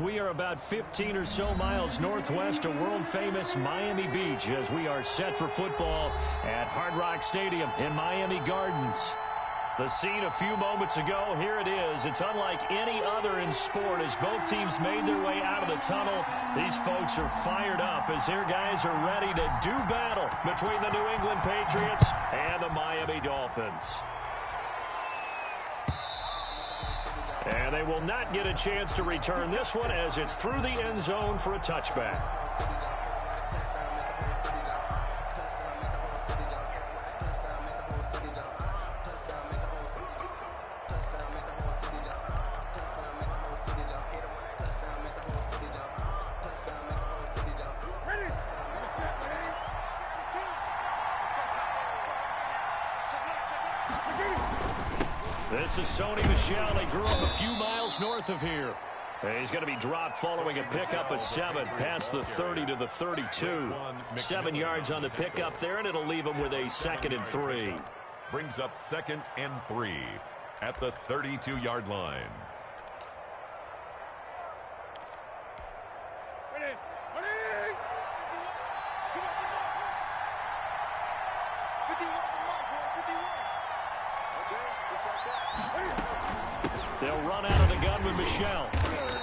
We are about 15 or so miles northwest of world-famous Miami Beach as we are set for football at Hard Rock Stadium in Miami Gardens. The scene a few moments ago, here it is. It's unlike any other in sport as both teams made their way out of the tunnel. These folks are fired up as their guys are ready to do battle between the New England Patriots and the Miami Dolphins. And they will not get a chance to return this one as it's through the end zone for a touchback. This is Sony Michel. They grew up a few miles north of here. He's going to be dropped following a pickup of 7 past the 30 to the 32. 7 yards on the pickup there, and it'll leave him with a 2nd and 3. Brings up 2nd and 3 at the 32-yard line. They'll run out of the gun with Michel.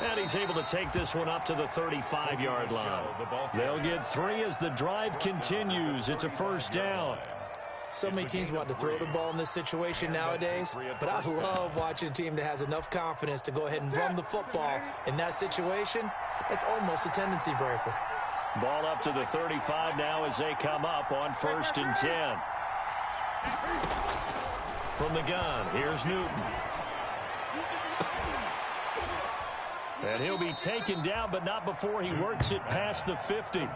And he's able to take this one up to the 35-yard line. They'll get 3 as the drive continues. It's a first down. So many teams want to throw the ball in this situation nowadays, but I love watching a team that has enough confidence to go ahead and run the football. In that situation, it's almost a tendency breaker. Ball up to the 35 now as they come up on 1st and 10. From the gun, here's Newton. And he'll be taken down, but not before he works it past the 50.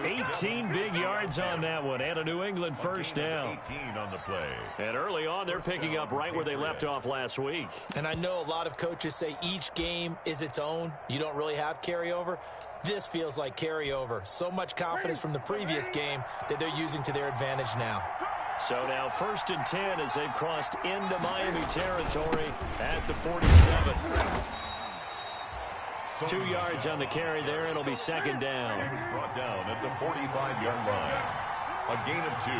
18 big yards on that one, and a New England first down. 18 on the play. And early on, they're picking up right where they left off last week. And I know a lot of coaches say each game is its own. You don't really have carryover. This feels like carryover. So much confidence from the previous game that they're using to their advantage now. So now 1st and 10 as they've crossed into Miami territory at the 47. 2 yards on the carry there. It'll be 2nd down. Brought down at the 45-yard line. A gain of 2.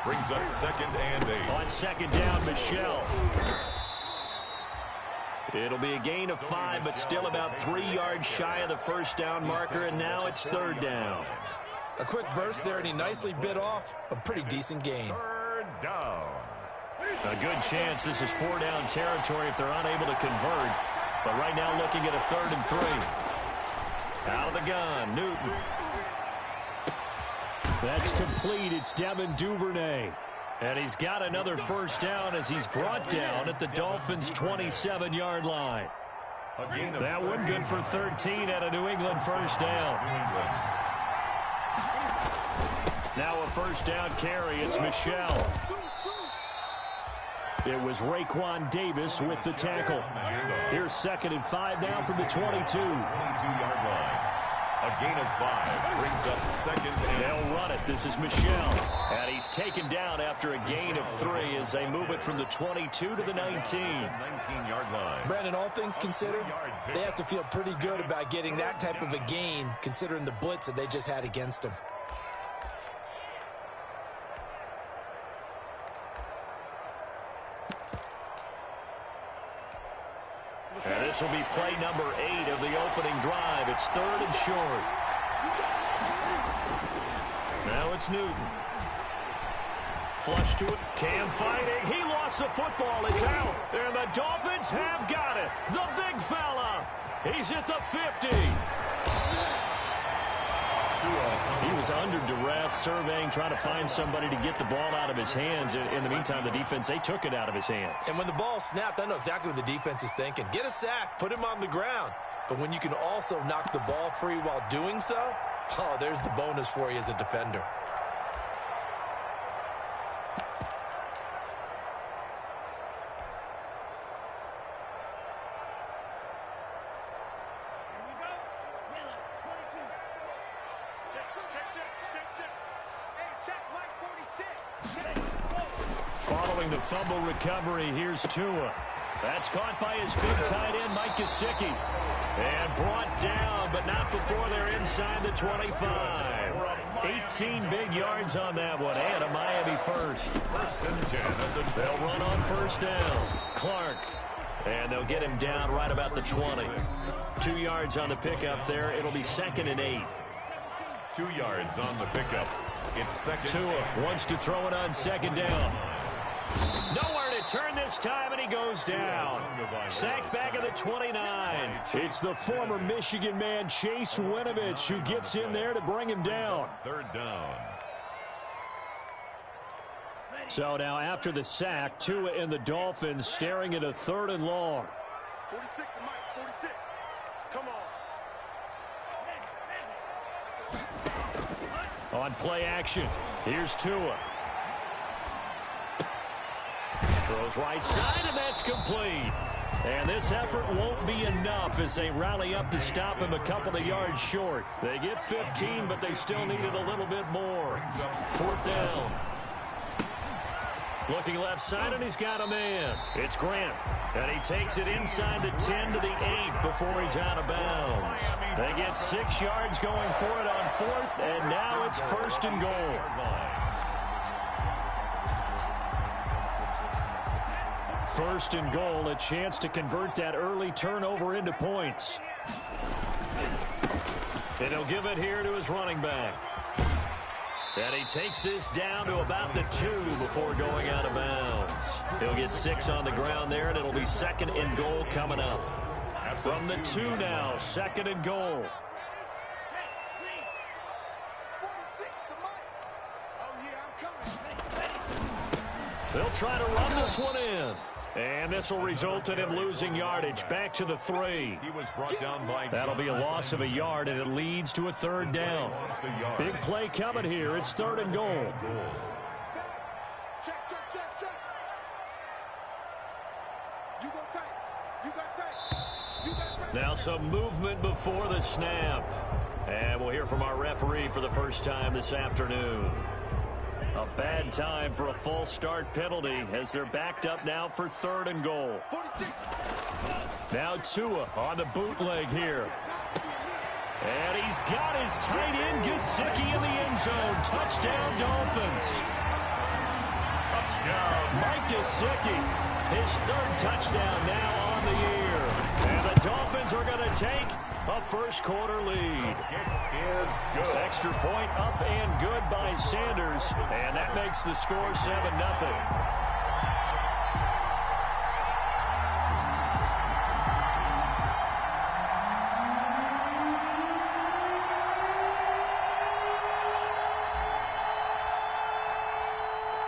Brings up 2nd and 8. On 2nd down, Michel. It'll be a gain of 5, but still about 3 yards shy of the first down marker, and now it's 3rd down. A quick burst there, and he nicely bit off a pretty decent gain. 3rd down. A good chance this is 4-down territory if they're unable to convert. But right now looking at a 3rd and 3. Out of the gun, Newton. That's complete. It's Devin Duvernay. And he's got another first down as he's brought down at the Dolphins' 27-yard line. That one good for 13 at a New England first down. Now a first down carry. It's Michel. It was Raekwon Davis with the tackle. Here's 2nd and 5 now from the 22. 22-yard line. A gain of 5 brings up 2nd and... They'll run it. This is Michel. And he's taken down after a gain of 3 as they move it from the 22 to the 19. 19-yard line. Brandon, all things considered, they have to feel pretty good about getting that type of a gain considering the blitz that they just had against them. And this will be play number 8 of the opening drive. It's 3rd and short. Now it's Newton. Flush to it. Cam fighting. He lost the football. It's out. And the Dolphins have got it. The big fella. He's at the 50. He was under duress, surveying, trying to find somebody to get the ball out of his hands. In the meantime, the defense, they took it out of his hands. And when the ball snapped, I know exactly what the defense is thinking. Get a sack, put him on the ground. But when you can also knock the ball free while doing so, oh, there's the bonus for you as a defender. Following the fumble recovery, here's Tua. That's caught by his big tight end, Mike Gesicki. And brought down, but not before they're inside the 25. 18 big yards on that one, and a Miami first. First and 10 at the 12. They'll run on first down. Clark. And they'll get him down right about the 20. 2 yards on the pickup there. It'll be 2nd and 8. 2 yards on the pickup. It's second. Tua wants to throw it on 2nd down. Nowhere to turn this time, and he goes down. Sacked back at the 29. It's the former Michigan man, Chase Winovich, who gets in there to bring him down. 3rd down. So now after the sack, Tua and the Dolphins staring at a 3rd and long. 46 to Mike, 46. Come on. On play action, here's Tua. Throws right side, and that's complete. And this effort won't be enough as they rally up to stop him a couple of yards short. They get 15, but they still needed a little bit more. 4th down. Looking left side, and he's got a man. It's Grant. And he takes it inside the 10 to the 8 before he's out of bounds. They get 6 yards going for it on 4th, and now it's 1st and goal. 1st and goal, a chance to convert that early turnover into points. And he'll give it here to his running back. And he takes this down to about the 2 before going out of bounds. He'll get 6 on the ground there, and it'll be 2nd and goal coming up. From the 2 now, 2nd and goal. They'll try to run this one in. And this will result in him losing yardage back to the 3. He was brought down by That'll be a loss of a yard, and it leads to a 3rd down. Big play coming here. It's 3rd and goal. Check, check, check, check. You go tight. You got tight. You got tight. Now some movement before the snap. And we'll hear from our referee for the first time this afternoon. A bad time for a false start penalty as they're backed up now for 3rd and goal. 46. Now Tua on the bootleg here. And he's got his tight end Gesicki in the end zone. Touchdown Dolphins. touchdown. Mike Gesicki, his 3rd touchdown now on the year. And the Dolphins are going to take a first-quarter lead. It is good. Extra point up and good by Sanders, and that makes the score 7-0.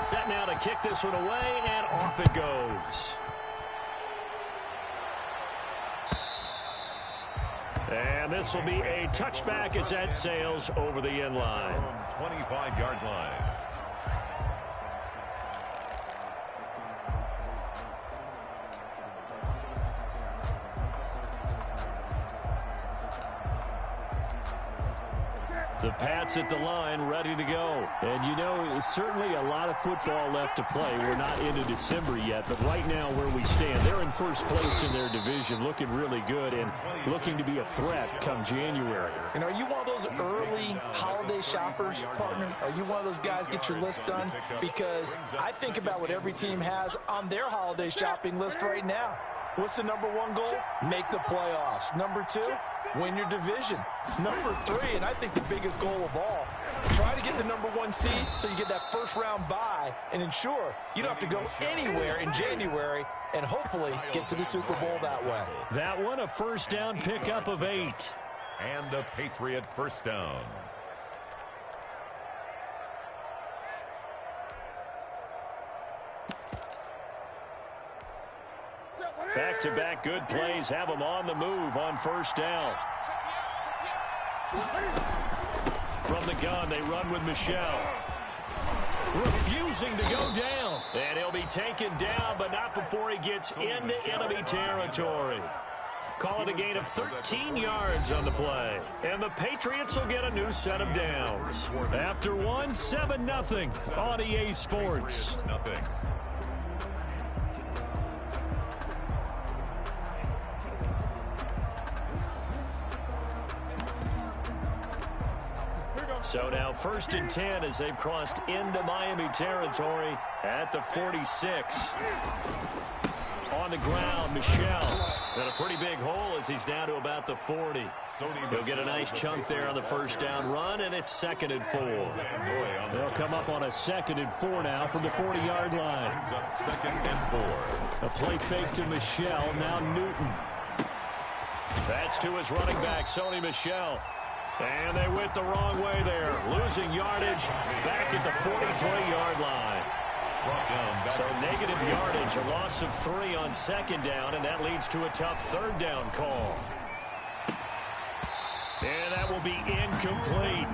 Set now to kick this one away, and off it goes. And this will be a touchback as that sails over the end line. 25-yard line. The Pats at the line, ready to go. And, you know, certainly a lot of football left to play. We're not into December yet, but right now where we stand, they're in first place in their division, looking really good and looking to be a threat come January. And are you one of those early holiday shoppers, partner? Are you one of those guys get your list done? Because I think about what every team has on their holiday shopping list right now. What's the #1 goal? Make the playoffs. #2, win your division. #3, and I think the biggest goal of all, try to get the #1 seed so you get that first-round bye and ensure you don't have to go anywhere in January and hopefully get to the Super Bowl that way. That one, a first down pickup of 8. And a Patriot first down. Back-to-back good plays have them on the move on first down. From the gun, they run with Michel. Refusing to go down. And he'll be taken down, but not before he gets into enemy territory. Call it a gain of 13 yards on the play. And the Patriots will get a new set of downs. After one, 7-0 on EA Sports. Nothing. So now 1st and 10 as they've crossed into Miami territory at the 46. On the ground, Michel. Got a pretty big hole as he's down to about the 40. He'll get a nice chunk there on the first down run, and it's 2nd and 4. They'll come up on a 2nd and 4 now from the 40-yard line. 2nd and 4. A play fake to Michel, now Newton. That's to his running back, Sony Michel. And they went the wrong way there, losing yardage back at the 43-yard line. So negative yardage, a loss of 3 on 2nd down, and that leads to a tough 3rd down call. And that will be incomplete.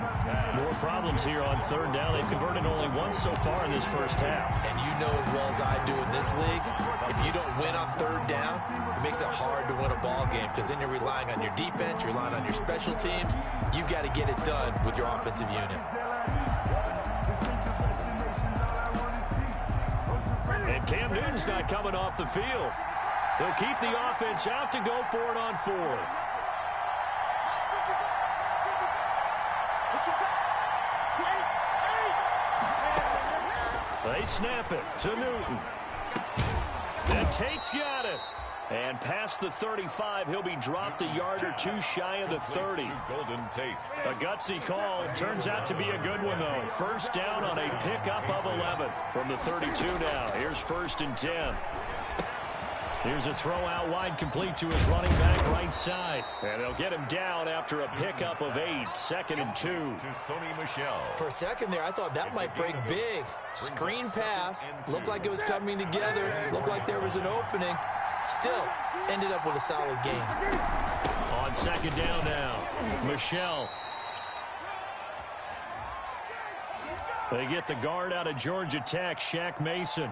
More problems here on 3rd down. They've converted only once so far in this first half. And you know as well as I do in this league, if you don't win on 3rd down, it makes it hard to win a ball game because then you're relying on your defense, you're relying on your special teams. You've got to get it done with your offensive unit. And Cam Newton's not coming off the field. They'll keep the offense out to go for it on 4th. They snap it to Newton. Then Tate's got it. And past the 35, he'll be dropped a yard or 2 shy of the 30. Golden Tate. A gutsy call. Turns out to be a good one, though. First down on a pickup of 11 from the 32 now. Here's 1st and 10. Here's a throw out wide, complete to his running back right side. And they'll get him down after a pickup of 8. 2nd and 2. To Sony Michel. For a second there, I thought that might break big. Screen pass. Looked like it was coming together. Looked like there was an opening. Still, ended up with a solid game. On 2nd down now, Michel. They get the guard out of Georgia Tech, Shaq Mason.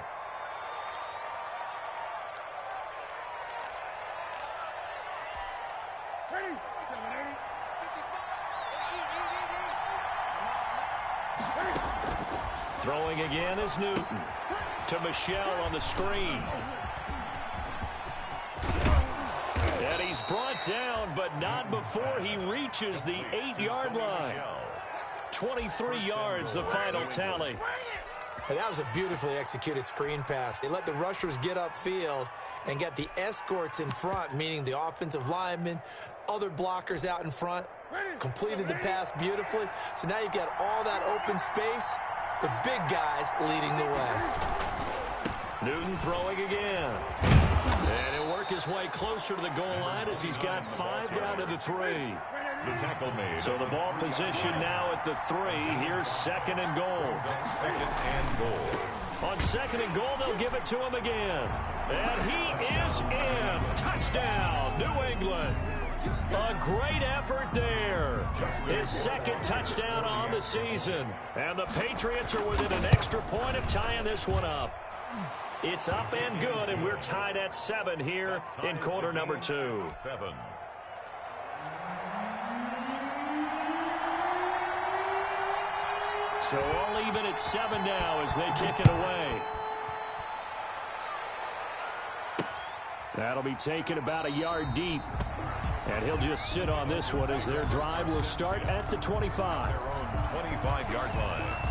Throwing again is Newton. To Michel on the screen. And he's brought down, but not before he reaches the 8-yard line. 23 yards, the final tally. And that was a beautifully executed screen pass. They let the rushers get upfield and get the escorts in front, meaning the offensive linemen, other blockers out in front, completed the pass beautifully. So now you've got all that open space with big guys leading the way. Newton throwing again. And he'll work his way closer to the goal line as he's got 5 down to the 3. The tackle made. So the ball position now at the 3. Here's 2nd and goal. 2nd and goal. On 2nd and goal, they'll give it to him again. And he is in. Touchdown, New England. A great effort there. His 2nd touchdown on the season. And the Patriots are within an extra point of tying this one up. It's up and good, and we're tied at 7 here in quarter number 2. 7. So all even at 7 now as they kick it away. That'll be taken about a yard deep. And he'll just sit on this one as their drive will start at the 25. Their own 25-yard line.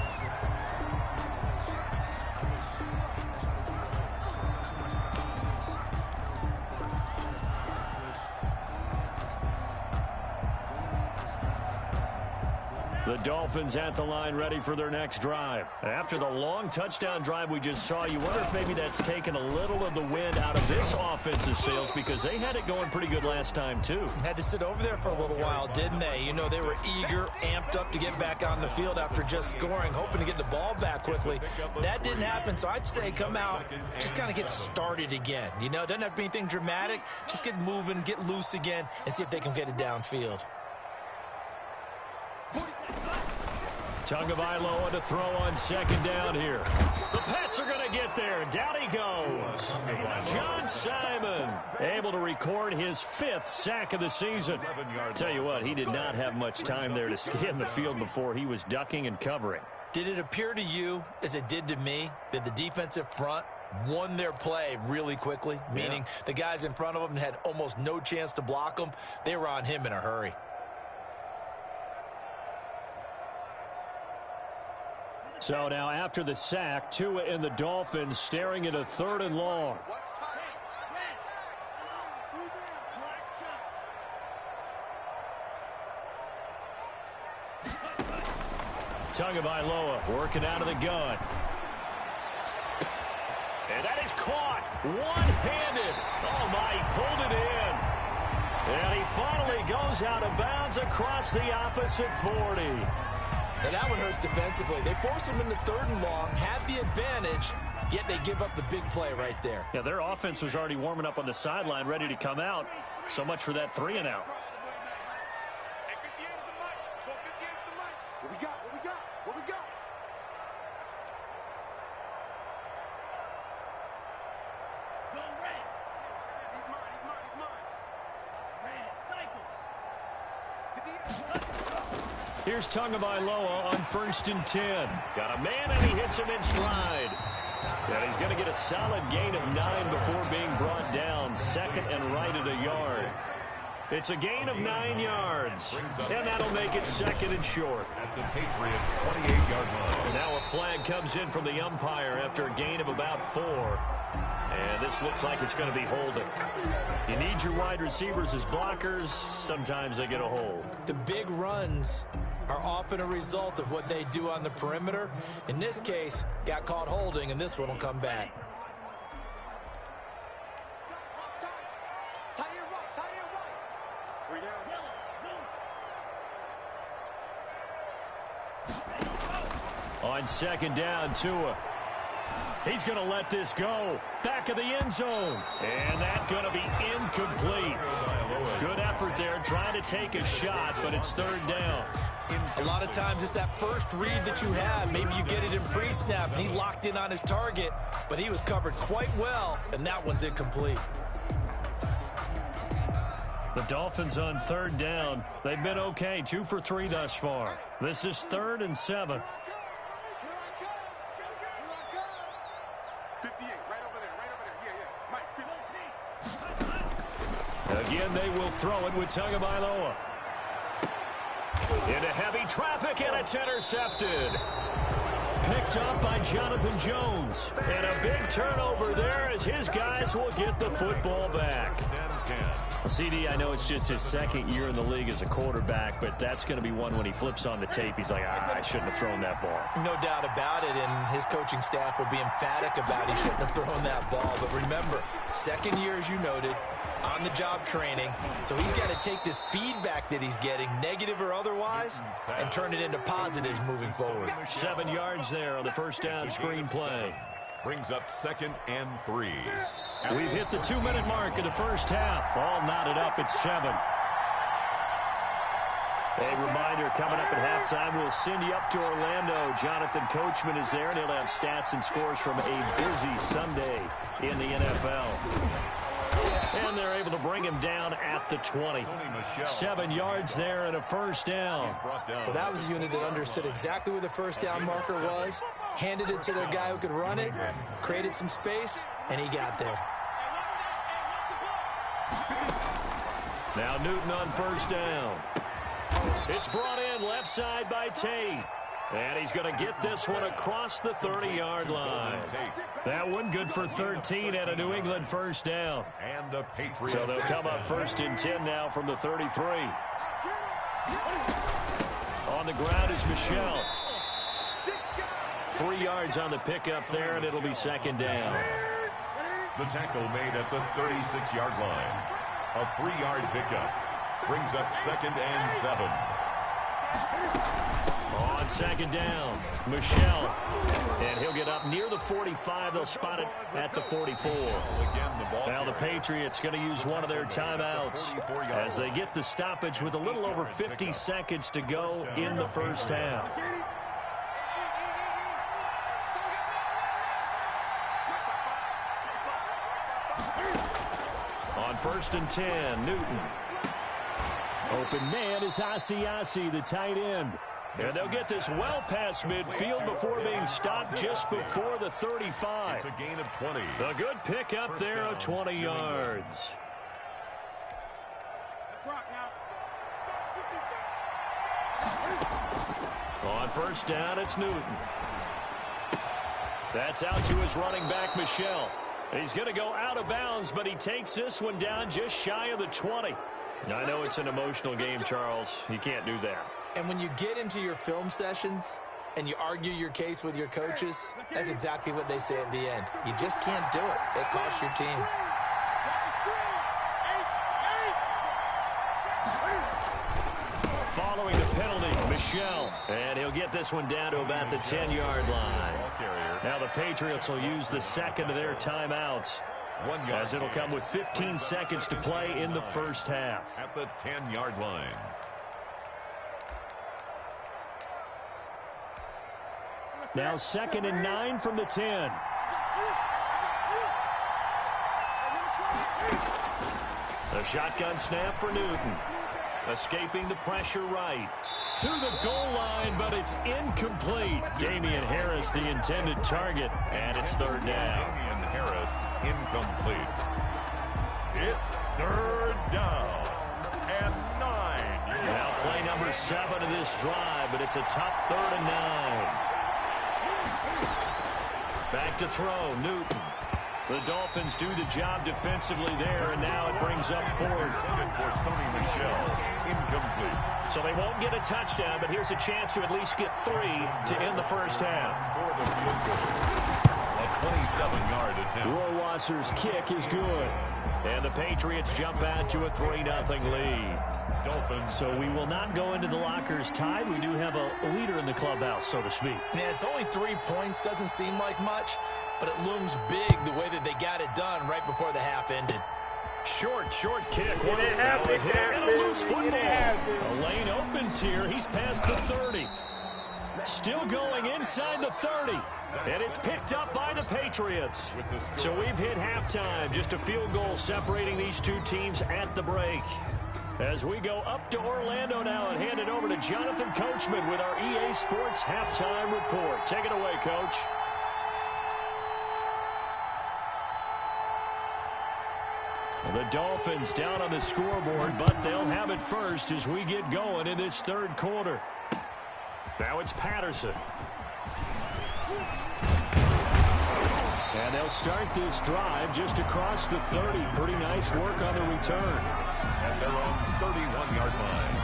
The Dolphins at the line ready for their next drive. After the long touchdown drive we just saw, you wonder if maybe that's taken a little of the wind out of this offensive sails because they had it going pretty good last time too. Had to sit over there for a little while, didn't they? You know, they were eager, amped up to get back on the field after just scoring, hoping to get the ball back quickly. That didn't happen, so I'd say come out, just kind of get started again. You know, it doesn't have to be anything dramatic. Just get moving, get loose again, and see if they can get it downfield. Tagovailoa to throw on 2nd down here. The Pats are going to get there. Down he goes. John Simon able to record his 5th sack of the season. Tell you what, he did not have much time there to scan the field before he was ducking and covering. Did it appear to you, as it did to me, that the defensive front won their play really quickly? Meaning the guys in front of them had almost no chance to block him. They were on him in a hurry. So now after the sack, Tua and the Dolphins staring at a 3rd and long. Tagovailoa working out of the gun. And that is caught one-handed. Oh, my, he pulled it in. And he finally goes out of bounds across the opposite 40. And that one hurts defensively. They force him into 3rd and long, had the advantage, yet they give up the big play right there. Yeah, their offense was already warming up on the sideline, ready to come out. So much for that 3 and out. What we got? What we got? What we got? Go red. He's mine. He's mine. He's mine. Red cycle. Here's Tagovailoa on 1st and 10. Got a man, and he hits him in stride. And he's going to get a solid gain of 9 before being brought down. 2nd and right at a yard. It's a gain of 9 yards. And that'll make it 2nd and short. At the Patriots' 28-yard line. And now a flag comes in from the umpire after a gain of about 4. And this looks like it's going to be holding. You need your wide receivers as blockers. Sometimes they get a hold. The big runs are often a result of what they do on the perimeter. In this case, got caught holding, and this one will come back. On 2nd down, Tua. He's going to let this go. Back of the end zone. And that's going to be incomplete. Good effort there trying to take a shot, but it's 3rd down. A lot of times it's that first read that you have. Maybe you get it in pre-snap, and he locked in on his target, but he was covered quite well, and that one's incomplete. The Dolphins on 3rd down. They've been okay, 2 for 3 thus far. This is 3rd and 7. 58, right over there, right over there. Yeah, Mike, 50. Again, they will throw it with Tagovailoa. Into heavy traffic, and it's intercepted. Picked up by Jonathan Jones. And a big turnover there as his guys will get the football back. CD, I know it's just his 2nd year in the league as a quarterback, but that's going to be one when he flips on the tape. He's like, I shouldn't have thrown that ball. No doubt about it, and his coaching staff will be emphatic about he shouldn't have thrown that ball. But remember, 2nd year, as you noted, on-the-job training. So he's got to take this feedback that he's getting, negative or otherwise, and turn it into positives moving forward. 7 yards there on the 1st down screen play. Brings up 2nd and 3. We've hit the 2-minute mark in the 1st half. All knotted up at 7. A reminder, coming up at halftime, we'll send you up to Orlando. Jonathan Coachman is there, and he'll have stats and scores from a busy Sunday in the NFL. And they're able to bring him down at the 20. 7 yards there and a 1st down. Well, that was a unit that understood exactly where the 1st down marker was, handed it to their guy who could run it, created some space, and he got there. Now Newton on 1st down. It's brought in left side by Tate. And he's going to get this one across the 30-yard line. That one good for 13 and a New England 1st down. And the Patriots. So they'll come up 1st and 10 now from the 33. On the ground is Michel. 3 yards on the pickup there, and it'll be 2nd down. The tackle made at the 36-yard line. A 3-yard pickup. Brings up 2nd and 7. On 2nd down, Michel. And he'll get up near the 45. They'll spot it at the 44. Now the Patriots going to use one of their timeouts as they get the stoppage with a little over 50 seconds to go in the 1st half. On 1st and 10, Newton. Open man is Asiasi, the tight end. And they'll get this well past midfield before being stopped just before the 35. It's a gain of 20. A good pick up there of 20 yards. On 1st down, it's Newton. That's out to his running back, Michel. He's going to go out of bounds, but he takes this one down just shy of the 20. I know it's an emotional game, Charles. You can't do that. And when you get into your film sessions and you argue your case with your coaches, that's exactly what they say at the end. You just can't do it. It costs your team. Following the penalty, Michel. And he'll get this one down to about the 10-yard line. Now the Patriots will use the second of their timeouts, as it'll come with 15 seconds to play in the first half. At the 10-yard line. Now 2nd and 9 from the 10. A shotgun snap for Newton. Escaping the pressure right. To the goal line, but it's incomplete. Damian Harris, the intended target, and it's third down. Damian Harris, incomplete. It's third down and 9. Now play number 7 of this drive, but it's a tough 3rd and 9. Back to throw, Newton. The Dolphins do the job defensively there, and now it brings up 4th. For Sonny Michel, incomplete. So they won't get a touchdown, but here's a chance to at least get 3 to end the first half. For the field goal. A 27-yard attempt. Rohrwasser's kick is good. And the Patriots jump out to a 3-0 lead. Dolphins. So we will not go into the lockers tied. We do have a leader in the clubhouse, so to speak. Yeah, it's only 3 points. Doesn't seem like much, but it looms big the way that they got it done right before the half ended. Short kick. What a hit and a loose football. A lane opens here. He's past the 30. Still going inside the 30. And it's picked up by the Patriots. So we've hit halftime. Just a field goal separating these two teams at the break. As we go up to Orlando now and hand it over to Jonathan Coachman with our EA Sports Halftime Report. Take it away, Coach. The Dolphins down on the scoreboard, but they'll have it first as we get going in this third quarter. Now it's Patterson. And they'll start this drive just across the 30. Pretty nice work on the return. At their own 31-yard line.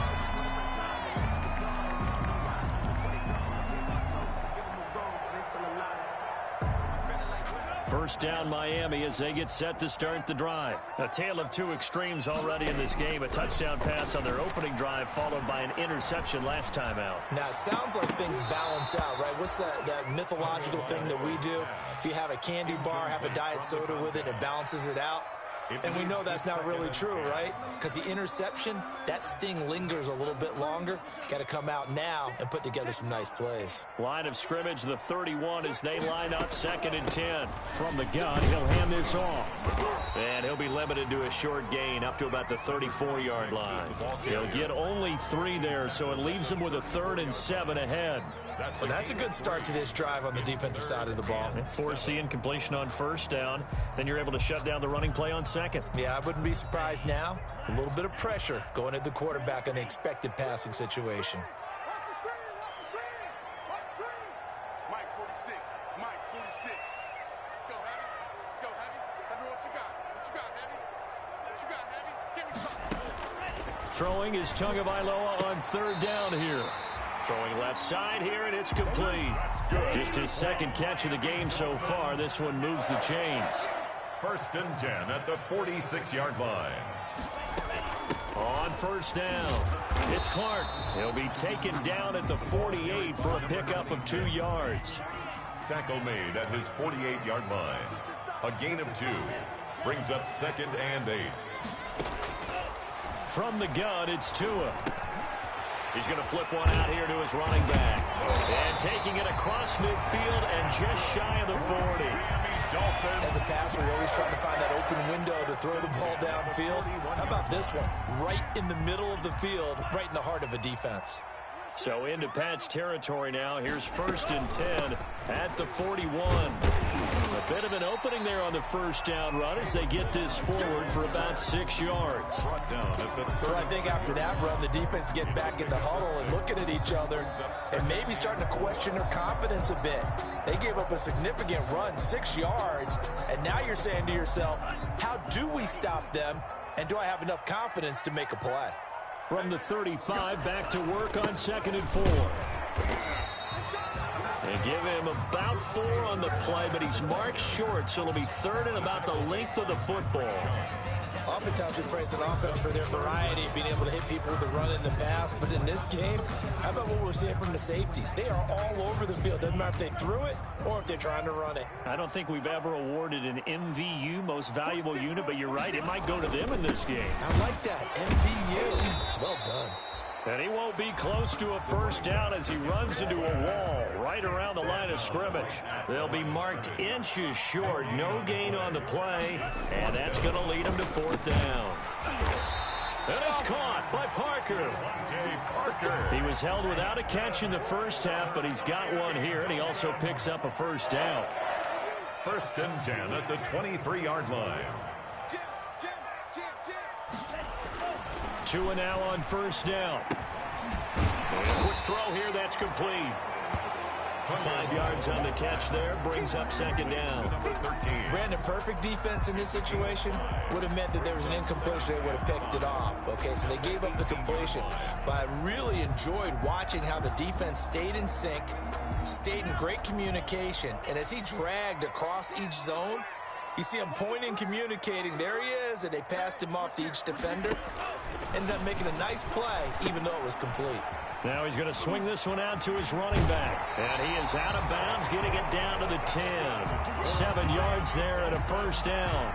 First down Miami as they get set to start the drive. A tale of two extremes already in this game. A touchdown pass on their opening drive followed by an interception last time out. Now, it sounds like things balance out, right? What's that mythological thing that we do? If you have a candy bar, have a diet soda with it, it balances it out. And we know that's not really true, right? Because the interception, that sting lingers a little bit longer. Got to come out now and put together some nice plays. Line of scrimmage, the 31 as they line up 2nd and 10. From the gun, he'll hand this off. And he'll be limited to a short gain up to about the 34-yard line. He'll get only 3 there, so it leaves him with a 3rd and 7 ahead. Well, that's a good start to this drive on the defensive side of the ball. Force the incompletion on first down. Then you're able to shut down the running play on second. Yeah, I wouldn't be surprised now. A little bit of pressure going at the quarterback in an expected passing situation. Mike 46. Mike 46. Let's go, Heavy. Let's go, Heavy. Heavy, what you got? What you got, Heavy? What you got, Heavy? Give me something. Throwing is Tagovailoa on 3rd down here. Throwing left side here, and it's complete. Just his 2nd catch of the game so far. This one moves the chains. 1st and 10 at the 46-yard line. On first down, it's Clark. He'll be taken down at the 48 for a pickup of 2 yards. Tackle made at his 48-yard line. A gain of 2. Brings up 2nd and 8. From the gun, it's Tua. He's going to flip one out here to his running back. And taking it across midfield and just shy of the 40. As a passer, you're always trying to find that open window to throw the ball downfield. How about this one? Right in the middle of the field, right in the heart of a defense. So into Pat's territory now. Here's 1st and 10 at the 41. A bit of an opening there on the first down run as they get this forward for about 6 yards. Well, I think after that run, the defense is getting back in the huddle and looking at each other and maybe starting to question their confidence a bit. They gave up a significant run, 6 yards, and now you're saying to yourself, how do we stop them, and do I have enough confidence to make a play? From the 35, back to work on 2nd and 4. They give him about 4 on the play, but he's marked short, so it'll be 3rd and about the length of the football. Oftentimes we praise an offense for their variety, being able to hit people with the run in the pass. But in this game, how about what we're seeing from the safeties? They are all over the field. Doesn't matter if they threw it or if they're trying to run it. I don't think we've ever awarded an MVU, most valuable unit, but you're right, it might go to them in this game. I like that, MVU. Well done. And he won't be close to a first down as he runs into a wall right around the line of scrimmage. They'll be marked inches short. No gain on the play, and that's going to lead him to 4th down. And it's caught by Parker. He was held without a catch in the first half, but he's got one here, and he also picks up a first down. 1st and 10 at the 23-yard line. 2 and now on first down. Quick throw here, that's complete. 5 yards on the catch there, brings up 2nd down. Brandon, perfect defense in this situation would have meant that there was an incompletion. They would have picked it off. Okay, so they gave up the completion. But I really enjoyed watching how the defense stayed in sync, stayed in great communication, and as he dragged across each zone, you see him pointing, communicating. There he is, and they passed him off to each defender. Ended up making a nice play, even though it was complete. Now he's going to swing this one out to his running back. And he is out of bounds, getting it down to the 10. 7 yards there and a first down.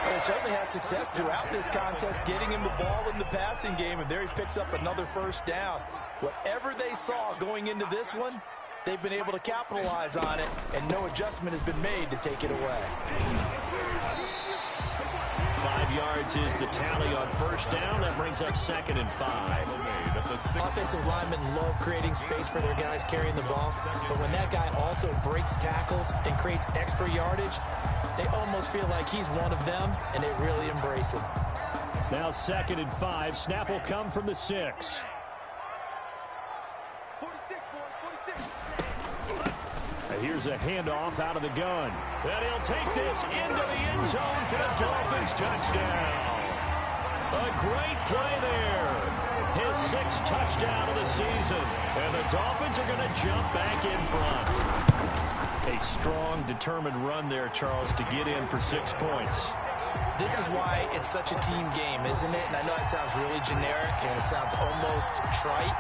Well, they certainly had success throughout this contest, getting him the ball in the passing game, and there he picks up another first down. Whatever they saw going into this one, they've been able to capitalize on it, and no adjustment has been made to take it away. 5 yards is the tally on first down. That brings up 2nd and 5. Offensive linemen love creating space for their guys carrying the ball, but when that guy also breaks tackles and creates extra yardage, they almost feel like he's one of them, and they really embrace him. Now 2nd and 5. Snap will come from the 6. Here's a handoff out of the gun. And he'll take this into the end zone for the Dolphins touchdown. A great play there. His 6th touchdown of the season. And the Dolphins are going to jump back in front. A strong, determined run there, Charles, to get in for 6 points. This is why it's such a team game, isn't it? And I know it sounds really generic and it sounds almost trite,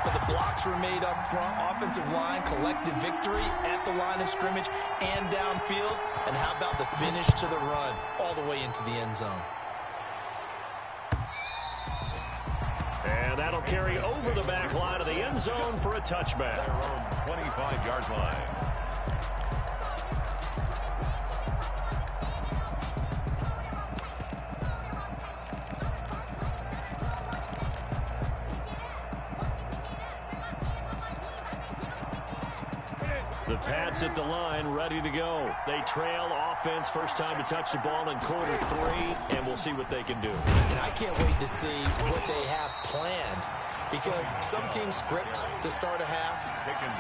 but the blocks were made up front, offensive line, collective victory at the line of scrimmage and downfield. And how about the finish to the run all the way into the end zone? And that'll carry over the back line of the end zone for a touchback. Their own 25-yard line. The Pats at the line, ready to go. They trail offense, first time to touch the ball in quarter 3, and we'll see what they can do. And I can't wait to see what they have planned, because some teams script to start a half.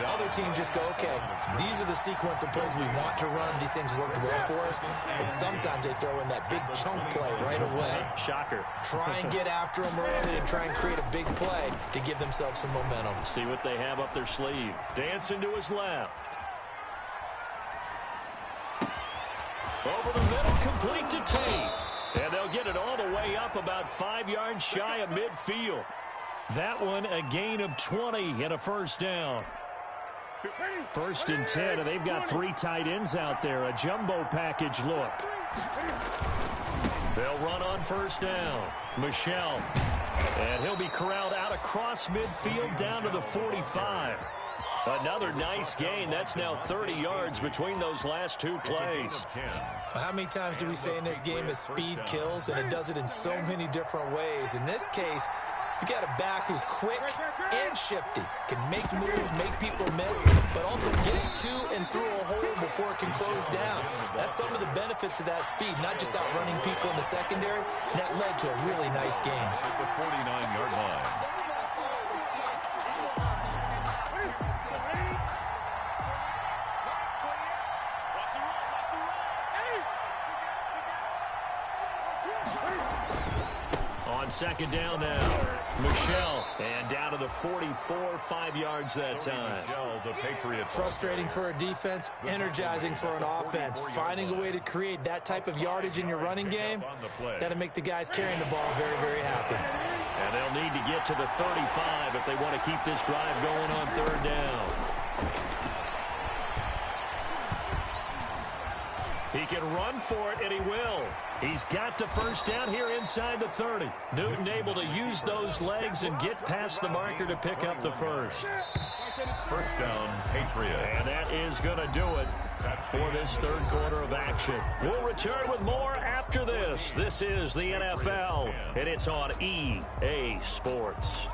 Other teams just go, okay, these are the sequence of plays we want to run. These things worked well for us. And sometimes they throw in that big chunk play right away. Shocker. Try and get after them early and try and create a big play to give themselves some momentum. See what they have up their sleeve. Dancing to his left. Over the middle, complete to Tate. And they'll get it all the way up about 5 yards shy of midfield. That one, a gain of 20 and a first down. 1st and 10, and they've got 3 tight ends out there. A jumbo package look. They'll run on first down. Michel. And he'll be corralled out across midfield down to the 45. Another nice gain. That's now 30 yards between those last 2 plays. How many times do we say in this game is speed kills, and it does it in so many different ways. In this case, You got a back who's quick and shifty, can make moves, make people miss, but also gets to and through a hole before it can close down. That's some of the benefits of that speed, not just outrunning people in the secondary. And that led to a really nice game. At the 49-yard line. On second down now, Michel, and down to the 44, 5 yards that time. The Patriots. Frustrating for a defense, energizing for an offense. Finding a way to create that type of yardage in your running game, that'll make the guys carrying the ball very, very happy. And they'll need to get to the 35 if they want to keep this drive going on third down. He can run for it, and he will. He's got the first down here inside the 30. Newton able to use those legs and get past the marker to pick up the first. First down, Patriots. And that is going to do it for this third quarter of action. We'll return with more after this. This is the NFL, and it's on EA Sports.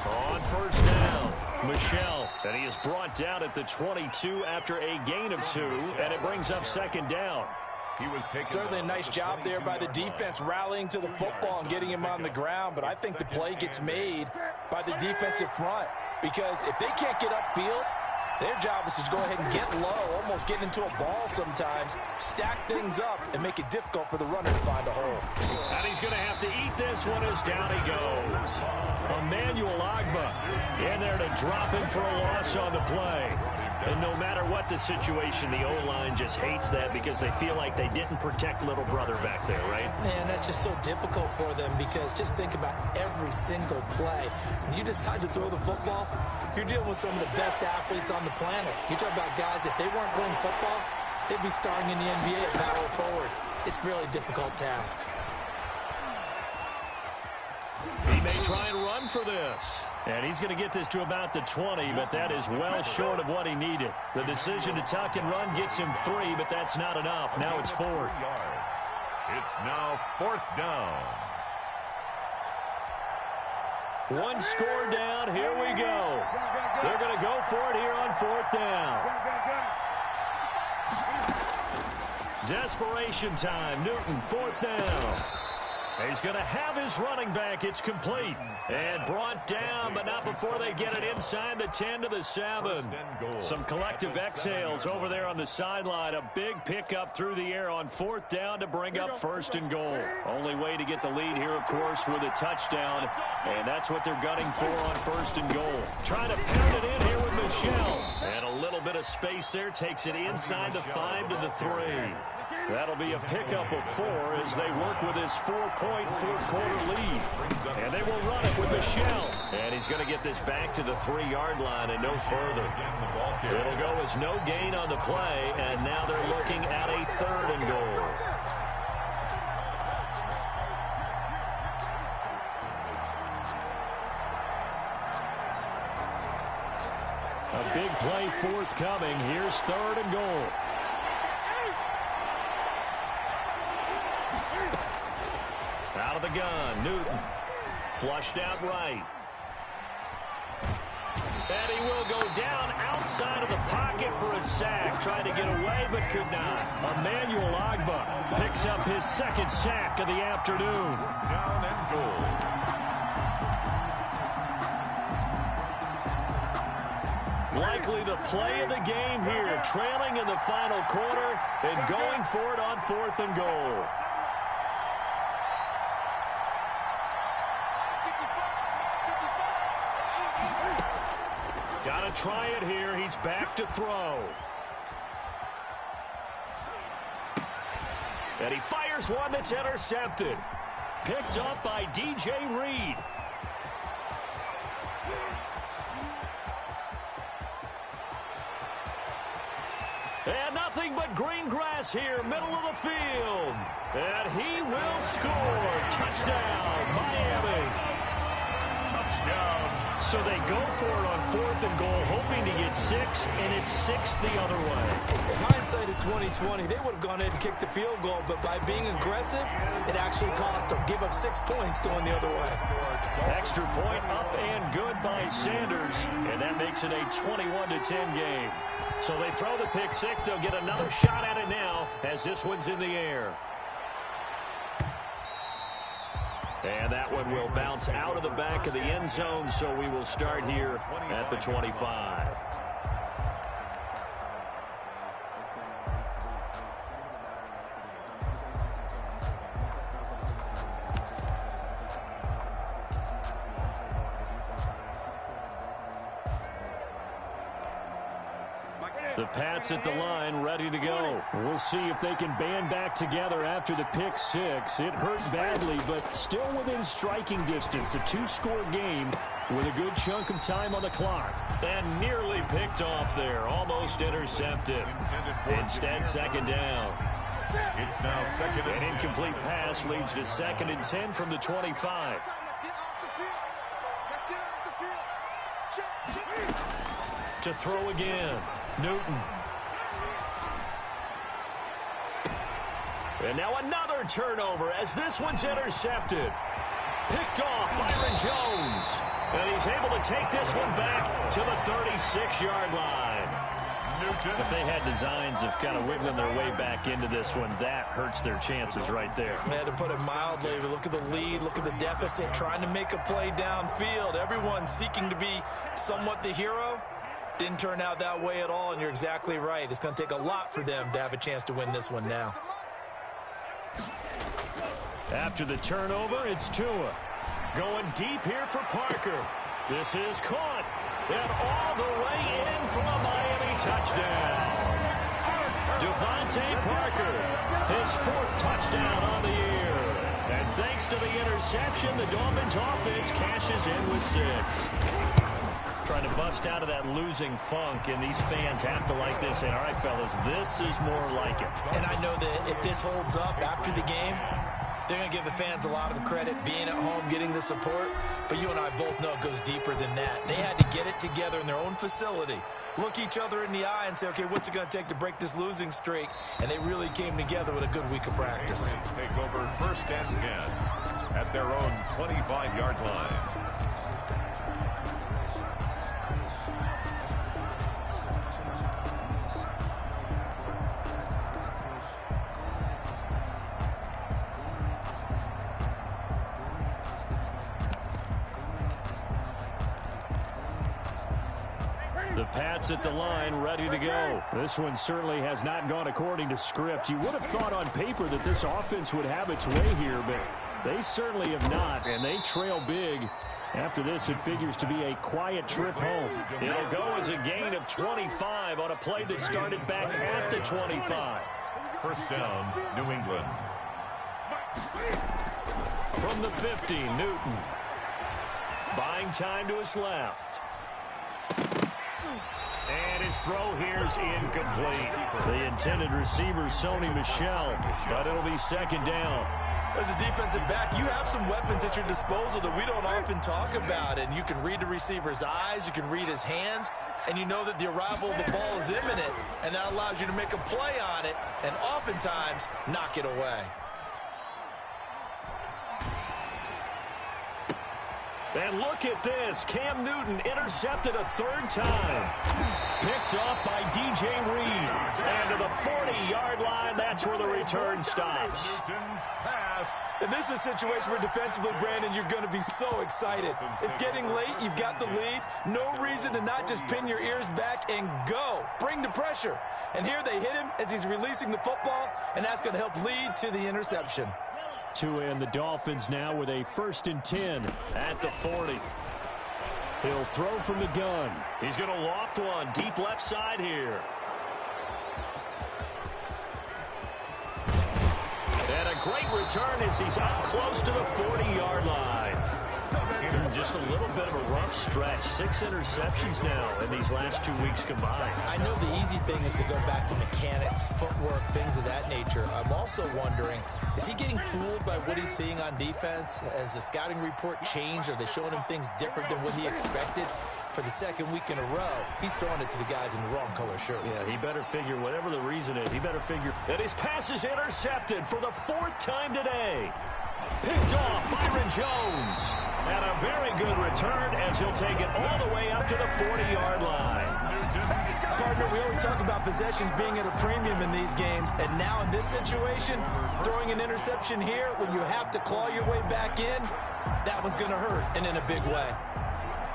On first down, Michel, and he is brought down at the 22 after a gain of 2, and it brings up second down. He was certainly a nice job there by the defense rallying to the football and getting him on the ground, but I think the play gets made by the defensive front because if they can't get upfield, their job is to go ahead and get low, almost get into a ball sometimes, stack things up, and make it difficult for the runner to find a hole. And he's going to have to eat this one as down he goes. Emmanuel Ogbah in there to drop him for a loss on the play. And no matter what the situation, the O-line just hates that because they feel like they didn't protect little brother back there, right? Man, that's just so difficult for them because just think about every single play. When you decide to throw the football, you're dealing with some of the best athletes on the planet. You talk about guys, if they weren't playing football, they'd be starring in the NBA at power forward. It's a really difficult task. He may try and run for this. And he's going to get this to about the 20, but that is well short of what he needed. The decision to tuck and run gets him 3, but that's not enough. Now it's 4th. It's now 4th down. One score down. Here we go. They're going to go for it here on 4th down. Desperation time. Newton, 4th down. He's going to have his running back. It's complete. And brought down, but not before they get it inside the 10 to the 7. Some collective exhales over there on the sideline. A big pickup through the air on 4th down to bring up 1st and goal. Only way to get the lead here, of course, with a touchdown. And that's what they're gunning for on 1st and goal. Trying to pound it in here with Michel. And a little bit of space there. Takes it inside the 5 to the 3. That'll be a pickup of 4 as they work with his 4-point fourth-quarter lead. And they will run it with Michel. And he's going to get this back to the 3-yard line and no further. It'll go as no gain on the play, and now they're looking at a 3rd and goal. A big play forthcoming. Here's 3rd and goal. Out of the gun, Newton. Flushed out right. And he will go down outside of the pocket for a sack. Trying to get away, but could not. Emmanuel Ogbah picks up his 2nd sack of the afternoon. Down and goal. Likely the play of the game here. Trailing in the final quarter and going for it on 4th and goal. Got to try it here. He's back to throw. And he fires one that's intercepted. Picked up by DJ Reed. And nothing but green grass here, middle of the field. And he will score. Touchdown, Miami. Touchdown, So they go for it on 4th and goal, hoping to get 6, and it's 6 the other way. Hindsight is 20/20. They would have gone ahead and kicked the field goal, but by being aggressive, it actually cost them. Give up 6 points going the other way. Extra point up and good by Sanders, and that makes it a 21-10 game. So they throw the pick 6. They'll get another shot at it now as this one's in the air. And that one will bounce out of the back of the end zone, so we will start here at the 25. The Pats at the line, ready to go. We'll see if they can band back together after the pick 6. It hurt badly, but still within striking distance. A 2-score game with a good chunk of time on the clock. And nearly picked off there. Almost intercepted. Instead, 2nd down. It's now 2nd and An incomplete pass leads to 2nd and 10 from the 25. To throw again. Newton. And now another turnover as this one's intercepted. Picked off Byron Jones. And he's able to take this one back to the 36-yard line. If they had designs of kind of wiggling their way back into this one, that hurts their chances right there. They had to put it mildly. Look at the lead. Look at the deficit. Trying to make a play downfield. Everyone seeking to be somewhat the hero. Didn't turn out that way at all, and you're exactly right. It's going to take a lot for them to have a chance to win this one now. After the turnover, it's Tua. Going deep here for Parker. This is caught. And all the way in for a Miami touchdown. Devontae Parker, his 4th touchdown on the year. And thanks to the interception, the Dolphins offense cashes in with 6. Trying to bust out of that losing funk, and these fans have to like this. And all right, fellas, this is more like it. And I know that if this holds up after the game, they're going to give the fans a lot of credit, being at home, getting the support. But you and I both know it goes deeper than that. They had to get it together in their own facility, look each other in the eye and say, okay, what's it going to take to break this losing streak? And they really came together with a good week of practice. take over 1st and 10 at their own 25-yard line. The Pats at the line, ready to go. This one certainly has not gone according to script. You would have thought on paper that this offense would have its way here, but they certainly have not, and they trail big. After this, it figures to be a quiet trip home. It'll go as a gain of 25 on a play that started back at the 25. 1st down, New England. From the 50, Newton. Buying time to his left. And his throw here's incomplete. The intended receiver, Sony Michel, but it'll be 2nd down. As a defensive back, you have some weapons at your disposal that we don't often talk about. And you can read the receiver's eyes, you can read his hands, and you know that the arrival of the ball is imminent, and that allows you to make a play on it and oftentimes knock it away. And look at this. Cam Newton intercepted a 3rd time. Picked off by DJ Reed. And to the 40-yard line, that's where the return stops. Newton's pass. And this is a situation where defensively, Brandon, you're going to be so excited. It's getting late. You've got the lead. No reason to not just pin your ears back and go. Bring the pressure. And here they hit him as he's releasing the football, and that's going to help lead to the interception. Tua and the Dolphins now with a 1st and 10 at the 40. He'll throw from the gun. He's going to loft one deep left side here. And a great return as he's up close to the 40-yard line. just a little bit of a rough stretch. 6 interceptions now in these last 2 weeks combined. I know the easy thing is to go back to mechanics, footwork, things of that nature. I'm also wondering, is he getting fooled by what he's seeing on defense? Has the scouting report changed? Are they showing him things different than what he expected? For the second week in a row, he's throwing it to the guys in the wrong color shirts. Yeah, he better figure, whatever the reason is, he better figure that his pass is intercepted for the 4th time today. Picked off Byron Jones. And a very good return as he'll take it all the way up to the 40-yard line. Partner, we always talk about possessions being at a premium in these games, and now in this situation, throwing an interception here when you have to claw your way back in, that one's going to hurt, and in a big way.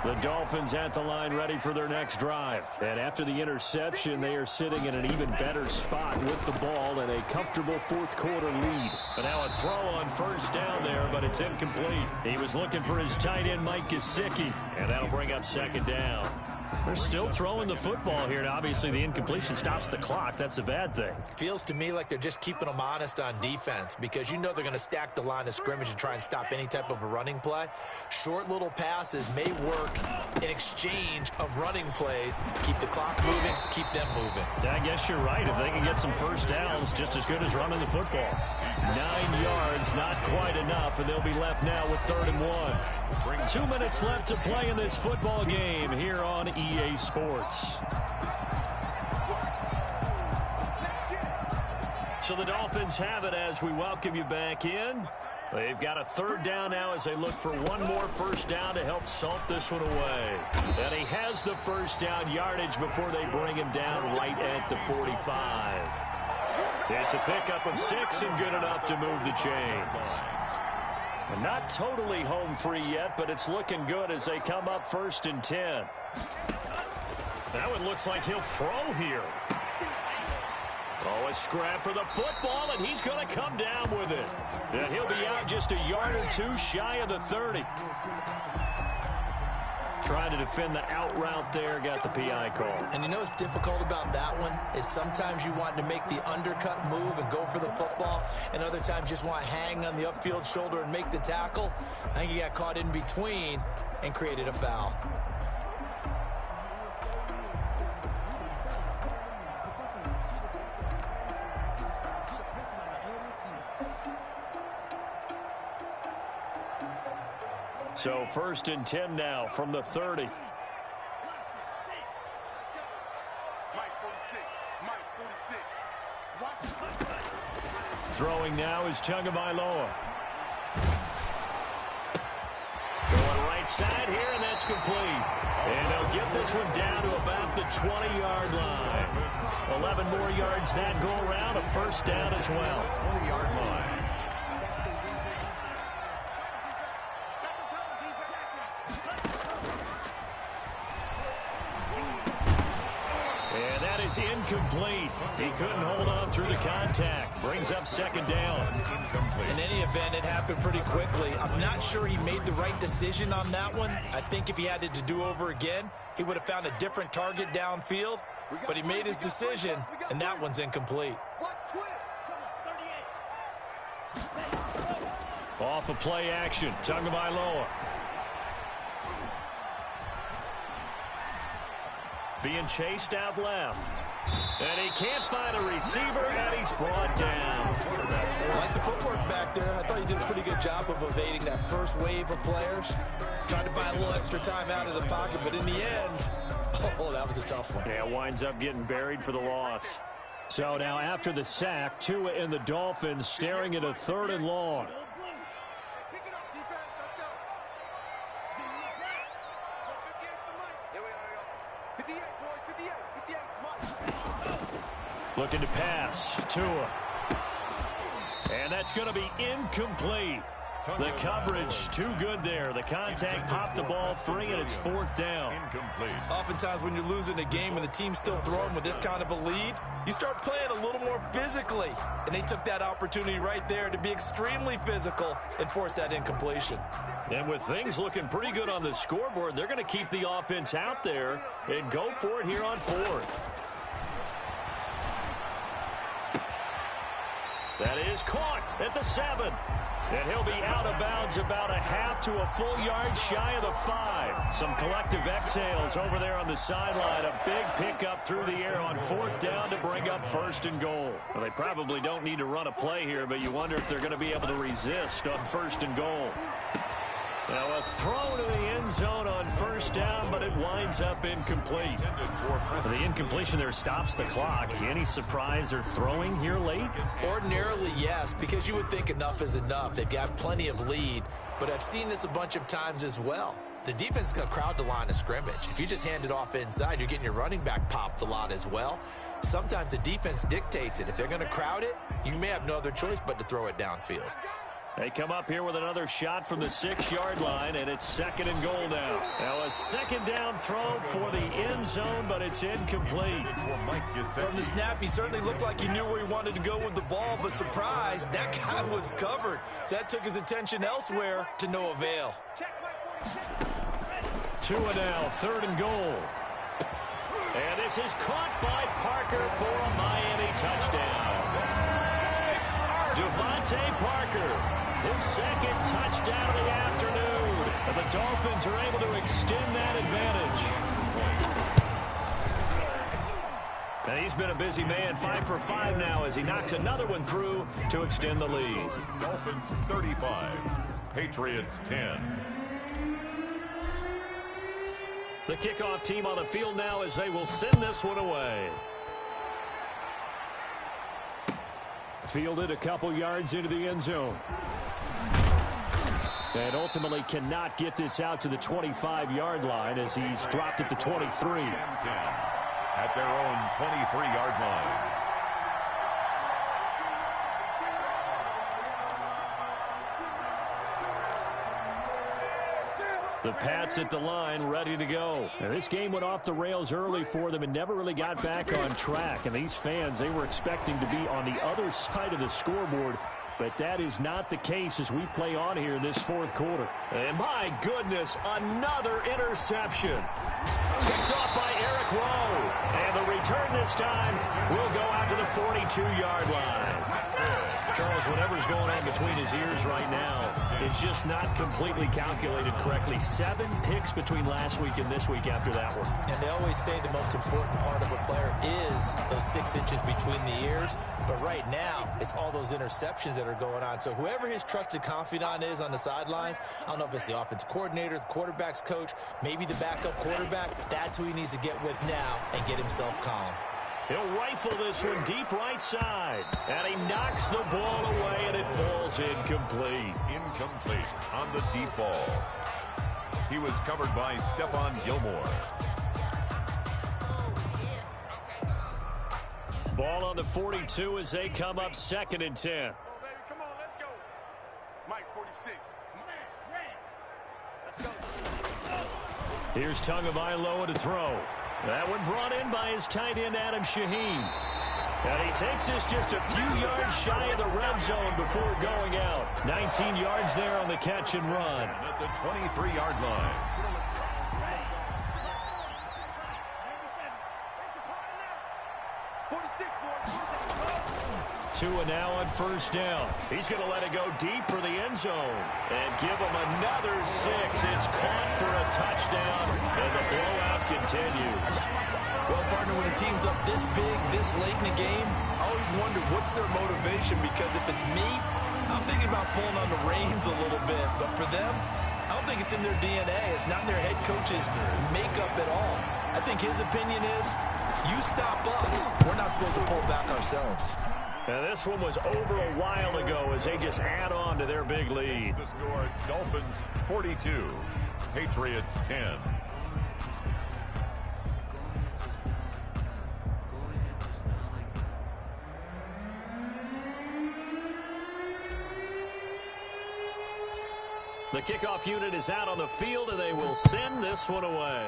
The Dolphins at the line ready for their next drive. And after the interception, they are sitting in an even better spot with the ball and a comfortable 4th quarter lead. But now a throw on 1st down there, but it's incomplete. He was looking for his tight end, Mike Gesicki, and that'll bring up 2nd down. They're still throwing the football here, and obviously the incompletion stops the clock. That's a bad thing. Feels to me like they're just keeping them honest on defense because you know they're going to stack the line of scrimmage and try and stop any type of a running play. Short little passes may work in exchange of running plays. Keep the clock moving, keep them moving. I guess you're right. If they can get some 1st downs, just as good as running the football. 9 yards, not quite enough, and they'll be left now with 3rd and 1. 2 minutes left to play in this football game here on EA Sports. So the Dolphins have it as we welcome you back in. They've got a 3rd down now as they look for one more 1st down to help salt this one away. And he has the 1st down yardage before they bring him down right at the 45. It's a pickup of 6 and good enough to move the chains. And not totally home free yet, but it's looking good as they come up 1st and 10. That one looks like he'll throw here. Oh, a scrap for the football, and he's going to come down with it. And he'll be out just a yard or 2 shy of the 30. Trying to defend the out route there, got the PI call. And you know what's difficult about that one is sometimes you want to make the undercut move and go for the football, and other times just want to hang on the upfield shoulder and make the tackle. I think he got caught in between and created a foul. So 1st and 10 now from the 30. Mike 46. Mike 46. Throwing now is Tagovailoa. Going right side here, and that's complete. And they'll get this one down to about the 20-yard line. 11 more yards that go around, a 1st down as well. 20-yard line. Incomplete. He couldn't hold on through the contact. Brings up 2nd down. In any event, it happened pretty quickly. I'm not sure he made the right decision on that one. I think if he had it to do over again, he would have found a different target downfield. But he made his decision, and that one's incomplete. Off of play action. Tagovailoa. Being chased out left. And he can't find a receiver, and he's brought down. I like the footwork back there. I thought he did a pretty good job of evading that first wave of players. Tried to buy a little extra time out of the pocket, but in the end, oh, that was a tough one. Yeah, winds up getting buried for the loss. So now after the sack, Tua and the Dolphins staring at a 3rd and long. Looking to pass. Tua. And that's going to be incomplete. The coverage too good there. The contact popped the ball free, and it's 4th down. Incomplete. Oftentimes when you're losing a game and the team's still throwing with this kind of a lead, you start playing a little more physically. And they took that opportunity right there to be extremely physical and force that incompletion. And with things looking pretty good on the scoreboard, they're going to keep the offense out there and go for it here on 4th. That is caught at the 7. And he'll be out of bounds about a half to a full yard shy of the 5. Some collective exhales over there on the sideline. A big pickup through the air on 4th down to bring up 1st and goal. Well, they probably don't need to run a play here, but you wonder if they're going to be able to resist on 1st and goal. Now a throw to the end zone on 1st down, but it winds up incomplete. The incompletion there stops the clock. Any surprise they're throwing here late? Ordinarily, yes, because you would think enough is enough. They've got plenty of lead, but I've seen this a bunch of times as well. The defense is going to crowd the line of scrimmage. If you just hand it off inside, you're getting your running back popped a lot as well. Sometimes the defense dictates it. If they're going to crowd it, you may have no other choice but to throw it downfield. They come up here with another shot from the 6-yard line, and it's 2nd and goal now. Now a 2nd down throw for the end zone, but it's incomplete. From the snap, he certainly looked like he knew where he wanted to go with the ball, but surprise, that guy was covered. So that took his attention elsewhere to no avail. 2 and now, 3rd and goal. And this is caught by Parker for a Miami touchdown. Devontae Parker. His 2nd touchdown of the afternoon. And the Dolphins are able to extend that advantage. And he's been a busy man, 5 for 5 now as he knocks another one through to extend the lead. Dolphins 35, Patriots 10. The kickoff team on the field now as they will send this one away. Fielded a couple yards into the end zone. And ultimately cannot get this out to the 25-yard line as he's dropped at the 23. 10 at their own 23-yard line. The Pats at the line, ready to go. Now, this game went off the rails early for them and never really got back on track. And these fans, they were expecting to be on the other side of the scoreboard. But that is not the case as we play on here in this 4th quarter. And my goodness, another interception. Picked off by Eric Rowe. And the return this time will go out to the 42-yard line. Charles, whatever's going on between his ears right now, it's just not completely calculated correctly. 7 picks between last week and this week after that one. And they always say the most important part of a player is those 6 inches between the ears. But right now, it's all those interceptions that are going on. So whoever his trusted confidant is on the sidelines, I don't know if it's the offensive coordinator, the quarterback's coach, maybe the backup quarterback, that's who he needs to get with now and get himself calm. He'll rifle this one deep right side. And he knocks the ball away, and it falls incomplete. Incomplete on the deep ball. He was covered by Stephon Gilmore. Ball on the 42 as they come up 2nd and 10. Come on, baby. Come on, let's go. Mike 46. Let's go. Here's Tagovailoa to throw. That one brought in by his tight end, Adam Shaheen. And he takes this just a few yards shy of the red zone before going out. 19 yards there on the catch and run. At the 23-yard line. Tua now on 1st down. He's going to let it go deep for the end zone. And give him another 6. It's caught for a touchdown. And the blowout continues. Well, partner, when a team's up this big, this late in the game, I always wonder what's their motivation, because if it's me, I'm thinking about pulling on the reins a little bit. But for them, I don't think it's in their DNA. It's not in their head coach's makeup at all. I think his opinion is, you stop us. We're not supposed to pull back ourselves. Now, this one was over a while ago as they just add on to their big lead. The score, Dolphins 42, Patriots 10. The kickoff unit is out on the field, and they will send this one away.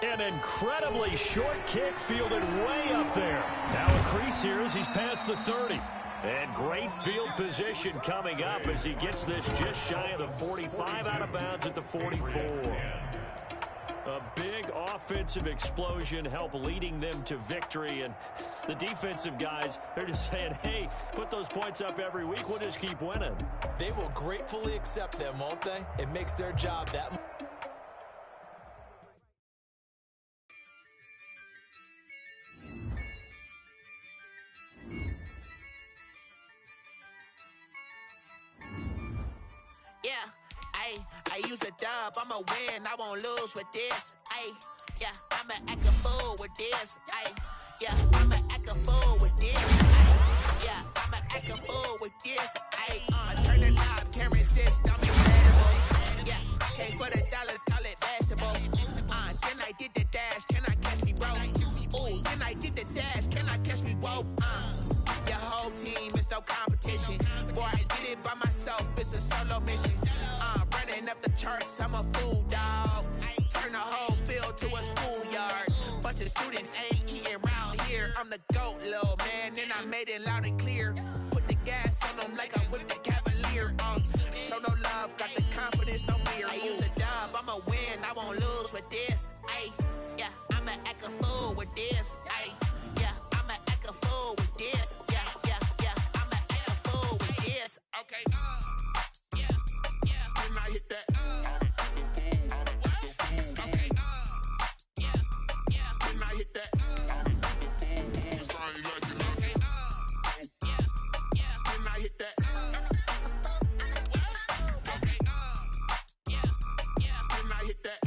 An incredibly short kick fielded way up there. Now a crease here as he's past the 30. And great field position coming up as he gets this just shy of the 45, out of bounds at the 44. A big offensive explosion helped leading them to victory. And the defensive guys, they're just saying, hey, put those points up every week. We'll just keep winning. They will gratefully accept them, won't they? It makes their job that much. I use a dub, I'ma win, I won't lose with this. Yeah, I'ma act a fool with this. Yeah, I'ma act a fool with this. Yeah, I'ma act a fool with this. Turn the knob, camera assist, I'm incredible. Yeah, came for the dollars, call it vegetable. Then I did the dash, can I catch me, bro? Ooh, then I did the dash, can I catch me, whoa? Your whole team is no competition. Boy, I did it by myself, it's a solo mission. Running up the charts, I'm a fool, dog. Turn the whole field to a schoolyard. Bunch of students ain't eating round here. I'm the GOAT, little man, and I made it loud and clear. Put the gas on them like I'm with the Cavalier. Show no love, got the confidence, no fear. I use a dub, I'ma win, I won't lose with this. Yeah, I'ma act a fool with this. Yeah, I'ma act a fool with this. Yeah, I'ma act a fool with this. Okay. Can I hit that? Okay. Can I hit that? Okay. Can I hit that? Okay. Can I hit that?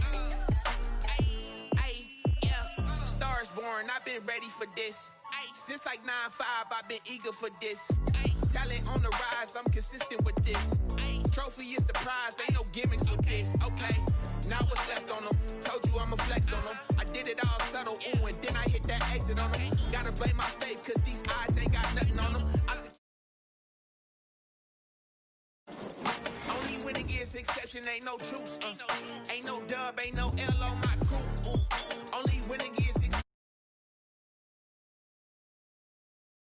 Yeah. Stars born, I've been ready for this. Since like 9-5, I've been eager for this. Talent on the rise, I'm consistent with this. Trophy is the prize, ain't no gimmicks with this. Okay, now what's left on them? Told you I'ma flex on them. I did it all subtle, ooh, and then I hit that exit on them. Gotta blame my faith, cause these odds ain't got nothing on them. Only winning is exception, ain't no truce. Ain't no dub, ain't no L on my crew.